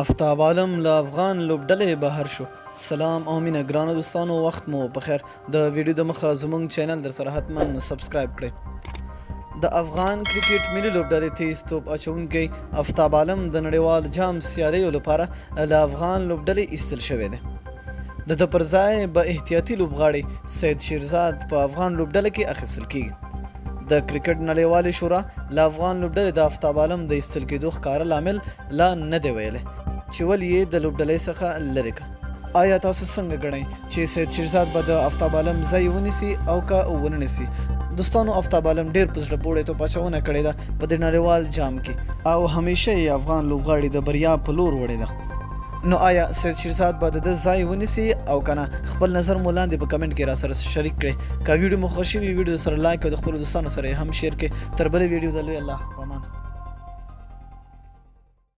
آفتاب عالم له افغان لوبډلې بهر شو. سلام او مینه ګرانو دوستانو، وخت مو بخیر. د ویډیو د مخه زموږ چینل در سره حتما سبسکرایب کړئ. د افغان کرکټ ملي لوبډلې تیز توپ اچونکی آفتاب عالم د نړیوال جام سیالیو لپاره له افغان لوبډلې ایستل شوی دی. د ده پر ځای به احتیاطي لوبغاړی سید شیرزاد په افغان لوبډله کې اخیستل کیږي. د کرکټ نړیوالې شورا له افغان لوبډلې د آفتاب عالم د ایستل کېدو ښکاره لامل لا نه دی ویلی چې ولې یې د لوبډلې څخه لرې کړ. آیا تاسو څنګه ګڼئ چې سید شیرزاد به د آفتاب عالم ځای ونیسي او که ونه نیسي؟ دوستانو، آفتاب عالم ډېر په زړه پورې توپ اچونه کړې ده په دې نړیوال جام کې او همیشه یې افغان لوبغاړي د بریا په لور وړې ده. نو آیا سید شیرزاد به د ده ځای ونیسي او که نه؟ خپل نظر مو لاندې په کمنټ کې را سره شریک کړئ. که ویډیو مو خوښ وي، ویډیو سره لایک او د خپلو دوستانو سره یې هم شیر کړئ. تر بلې ویډیو د لوی الله